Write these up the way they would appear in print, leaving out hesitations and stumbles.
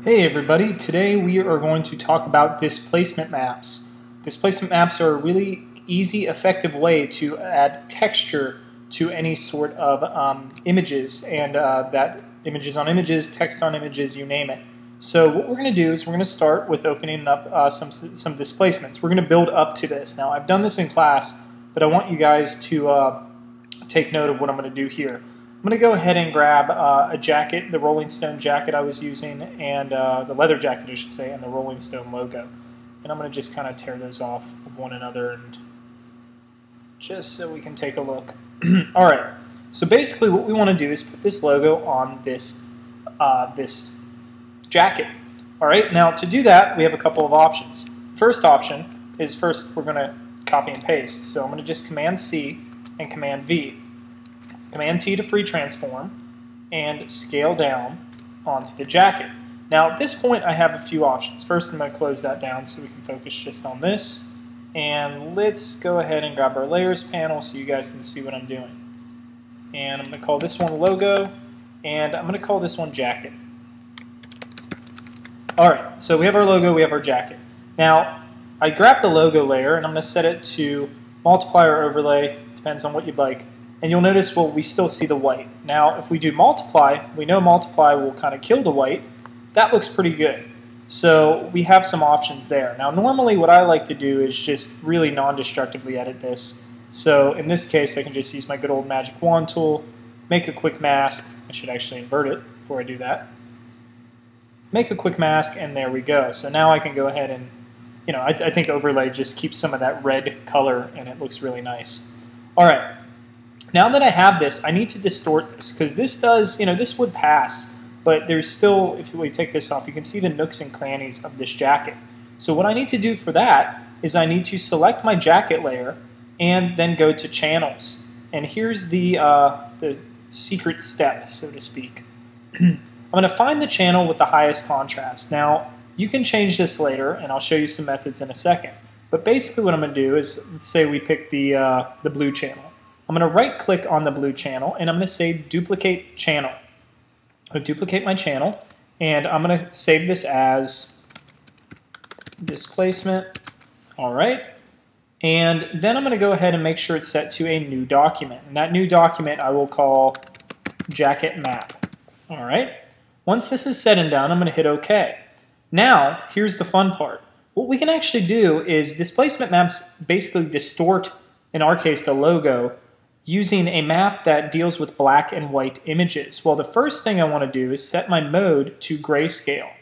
Hey everybody, today we are going to talk about displacement maps. Displacement maps are a really easy, effective way to add texture to any sort of images, and that images on images, text on images, you name it. So what we're going to do is we're going to start with opening up some displacements. We're going to build up to this. Now I've done this in class, but I want you guys to take note of what I'm going to do here. I'm going to go ahead and grab a jacket, the Rolling Stone jacket I was using, and the leather jacket I should say, and the Rolling Stone logo. And I'm going to just kind of tear those off of one another, and just so we can take a look. Alright, so basically what we want to do is put this logo on this, this jacket. Alright, now to do that we have a couple of options. First option is we're going to copy and paste. So I'm going to just Command C and Command V. Command T to free transform and scale down onto the jacket. Now at this point I have a few options. First I'm going to close that down so we can focus just on this. And let's go ahead and grab our layers panel so you guys can see what I'm doing. And I'm going to call this one logo, and I'm going to call this one jacket. Alright, so we have our logo, we have our jacket. Now I grabbed the logo layer and I'm going to set it to multiply or overlay, depends on what you'd like. And you'll notice, well, we still see the white. Now, if we do multiply, we know multiply will kind of kill the white. That looks pretty good. So we have some options there. Now, normally what I like to do is just really non-destructively edit this. So in this case, I can just use my good old magic wand tool, make a quick mask. I should actually invert it before I do that. Make a quick mask, and there we go. So now I can go ahead and, you know, I think overlay just keeps some of that red color, and it looks really nice. All right. Now that I have this, I need to distort this, because this does, you know, this would pass, but there's still, if we take this off, you can see the nooks and crannies of this jacket. So what I need to do for that is I need to select my jacket layer and then go to channels. And here's the secret step, so to speak. I'm going to find the channel with the highest contrast. Now, you can change this later, and I'll show you some methods in a second. But basically what I'm going to do is, let's say we pick the blue channel. I'm going to right click on the blue channel and I'm going to say duplicate channel. I'm going to duplicate my channel and I'm going to save this as displacement. Alright. And then I'm going to go ahead and make sure it's set to a new document. And that new document I will call jacket map. Alright. Once this is said and done, I'm going to hit OK. Now, here's the fun part. What we can actually do is displacement maps basically distort, in our case, the logo, using a map that deals with black and white images. Well, the first thing I want to do is set my mode to grayscale.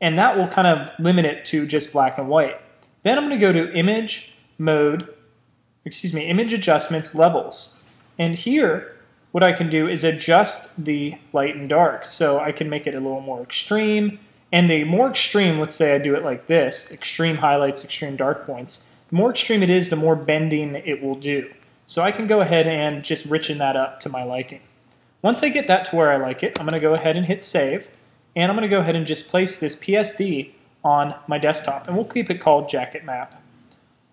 And that will kind of limit it to just black and white. Then I'm going to go to image adjustments, levels. And here, what I can do is adjust the light and dark. So I can make it a little more extreme. And the more extreme, let's say I do it like this, extreme highlights, extreme dark points. The more extreme it is, the more bending it will do. So I can go ahead and just richen that up to my liking. Once I get that to where I like it, I'm going to go ahead and hit save. And I'm going to go ahead and just place this PSD on my desktop. And we'll keep it called jacket map.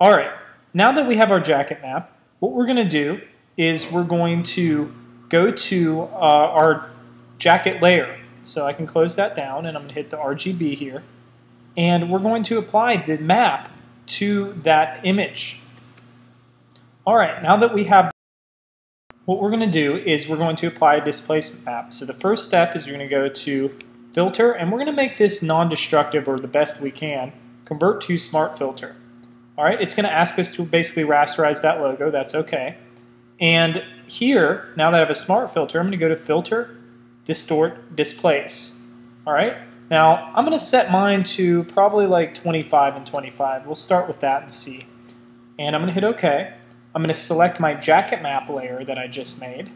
Alright, now that we have our jacket map, what we're going to do is we're going to go to our jacket layer. So I can close that down and I'm going to hit the RGB here. And we're going to apply the map to that image. Alright, now that we have, what we're going to do is we're going to apply a displacement map. So the first step is you're going to go to filter, and we're going to make this non-destructive, or the best we can, convert to smart filter. Alright, it's going to ask us to basically rasterize that logo, that's okay. And here, now that I have a smart filter, I'm going to go to filter, distort, displace. Alright, now I'm going to set mine to probably like 25 and 25. We'll start with that and see. And I'm going to hit OK. I'm going to select my jacket map layer that I just made,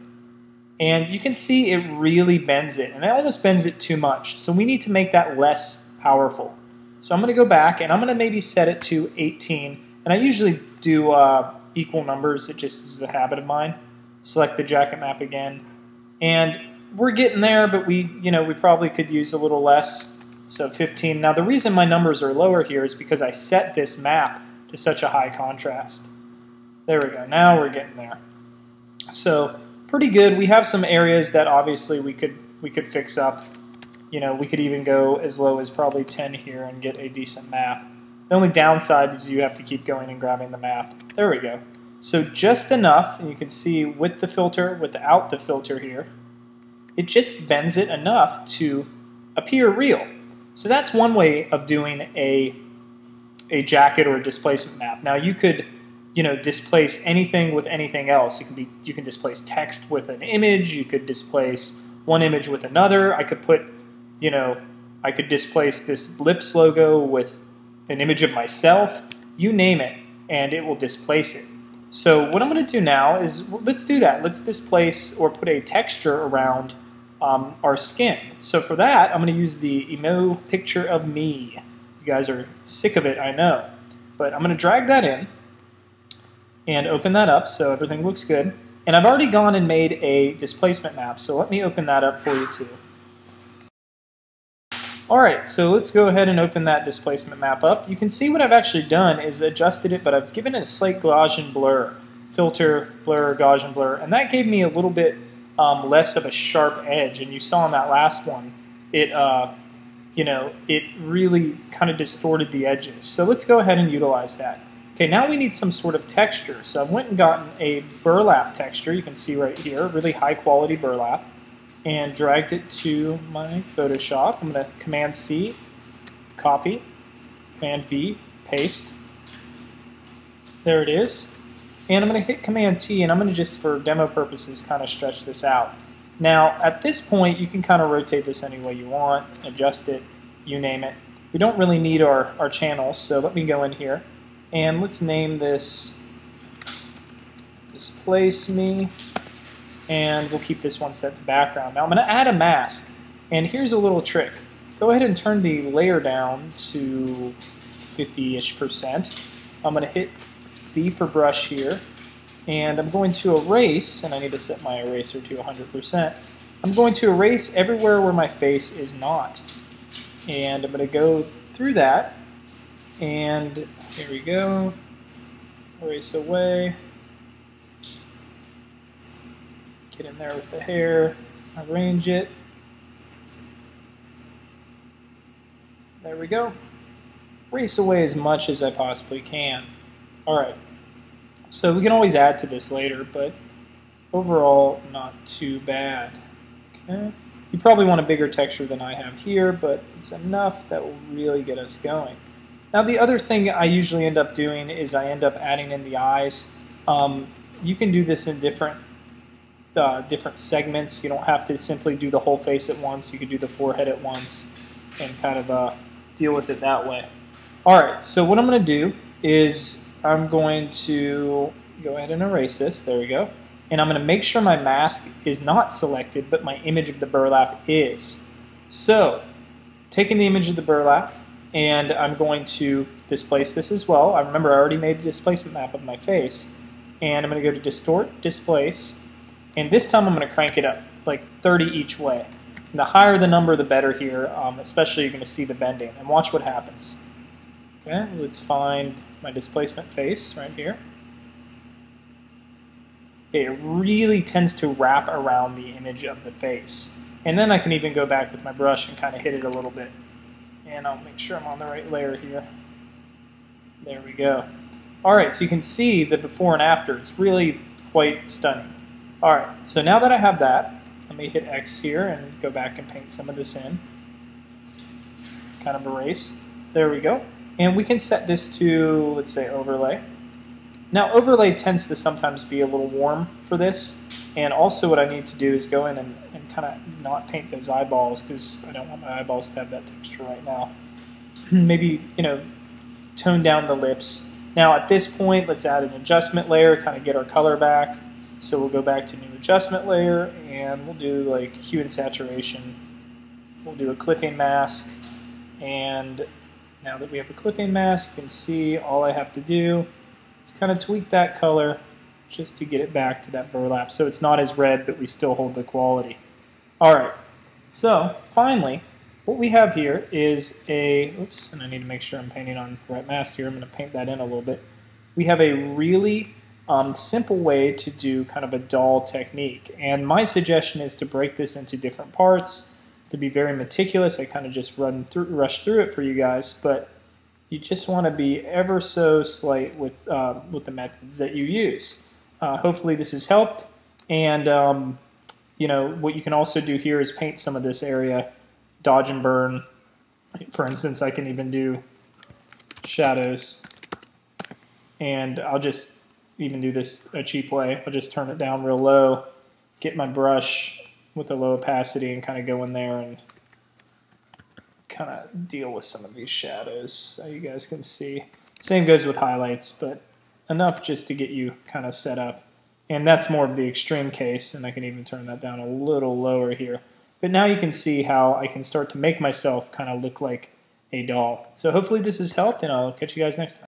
and you can see it really bends it, and it almost bends it too much, so we need to make that less powerful. So I'm going to go back and I'm going to maybe set it to 18, and I usually do equal numbers, it just is a habit of mine. Select the jacket map again, and we're getting there, but we probably could use a little less, so 15. Now the reason my numbers are lower here is because I set this map to such a high contrast. There we go. Now we're getting there. So pretty good. We have some areas that obviously we could fix up. we could even go as low as probably 10 here and get a decent map. The only downside is you have to keep going and grabbing the map. There we go. So just enough, and you can see with the filter, without the filter here, it just bends it enough to appear real. So that's one way of doing a jacket or a displacement map. Now you could, displace anything with anything else. You can displace text with an image. You could displace one image with another. I could put, I could displace this lips logo with an image of myself. You name it, and it will displace it. So what I'm going to do now is, let's do that. Let's displace or put a texture around our skin. So for that, I'm going to use the emo picture of me. You guys are sick of it, I know. But I'm going to drag that in and open that up so everything looks good. And I've already gone and made a displacement map, so let me open that up for you too. Alright, so let's go ahead and open that displacement map up. You can see what I've actually done is adjusted it, but I've given it a slight Gaussian blur. Filter, blur, Gaussian blur, and that gave me a little bit less of a sharp edge. And you saw in that last one, it really kind of distorted the edges. So let's go ahead and utilize that. Okay, now we need some sort of texture. So I went and gotten a burlap texture, you can see right here, really high quality burlap, and dragged it to my Photoshop. I'm going to Command-C, copy, Command-V, paste. There it is. And I'm going to hit Command-T, and I'm going to just, for demo purposes, kind of stretch this out. Now, at this point, you can kind of rotate this any way you want, adjust it, you name it. We don't really need our channels, so let me go in here. And let's name this Displace Me. And we'll keep this one set to background. Now I'm going to add a mask, and here's a little trick. Go ahead and turn the layer down to 50-ish%. I'm going to hit B for brush here, and I'm going to erase, and I need to set my eraser to 100%. I'm going to erase everywhere where my face is not. And I'm going to go through that, and here we go. Erase away. Get in there with the hair, arrange it. There we go. Erase away as much as I possibly can. Alright, so we can always add to this later, but overall, not too bad. Okay. You probably want a bigger texture than I have here, but it's enough that will really get us going. Now the other thing I usually end up doing is I end up adding in the eyes. You can do this in different segments. You don't have to simply do the whole face at once. You can do the forehead at once and kind of deal with it that way. Alright, so what I'm going to do is I'm going to go ahead and erase this. There we go. And I'm going to make sure my mask is not selected, but my image of the burlap is. So, taking the image of the burlap, and I'm going to displace this as well. I remember I already made a displacement map of my face. And I'm going to go to Distort Displace. And this time I'm going to crank it up, like 30 each way. And the higher the number, the better here, especially you're going to see the bending. And watch what happens. Okay, let's find my displacement face right here. Okay, it really tends to wrap around the image of the face. And then I can even go back with my brush and kind of hit it a little bit. And I'll make sure I'm on the right layer here. There we go. Alright, so you can see the before and after. It's really quite stunning. Alright, so now that I have that, let me hit X here and go back and paint some of this in. Kind of erase. There we go. And we can set this to, let's say, overlay. Now, overlay tends to sometimes be a little warm for this. And also what I need to do is go in and kind of not paint those eyeballs, because I don't want my eyeballs to have that texture right now. Maybe, tone down the lips. Now, at this point, let's add an adjustment layer, kind of get our color back. So we'll go back to new adjustment layer, and we'll do like hue and saturation. We'll do a clipping mask, and now that we have a clipping mask, you can see all I have to do is kind of tweak that color just to get it back to that burlap. So it's not as red, but we still hold the quality. Alright, so finally, what we have here is a, oops, and I need to make sure I'm painting on the right mask here. I'm going to paint that in a little bit. We have a really simple way to do kind of a doll technique. And my suggestion is to break this into different parts to be very meticulous. I kind of just rush through it for you guys, but you just want to be ever so slight with the methods that you use. Hopefully this has helped, and you know, what you can also do here is paint some of this area, dodge and burn. For instance, I can even do shadows, and I'll just even do this a cheap way. I'll just turn it down real low, get my brush with a low opacity, and kind of go in there and kind of deal with some of these shadows so you guys can see. Same goes with highlights, but enough just to get you kind of set up. And that's more of the extreme case, and I can even turn that down a little lower here. But now you can see how I can start to make myself kind of look like a doll. So hopefully this has helped, and I'll catch you guys next time.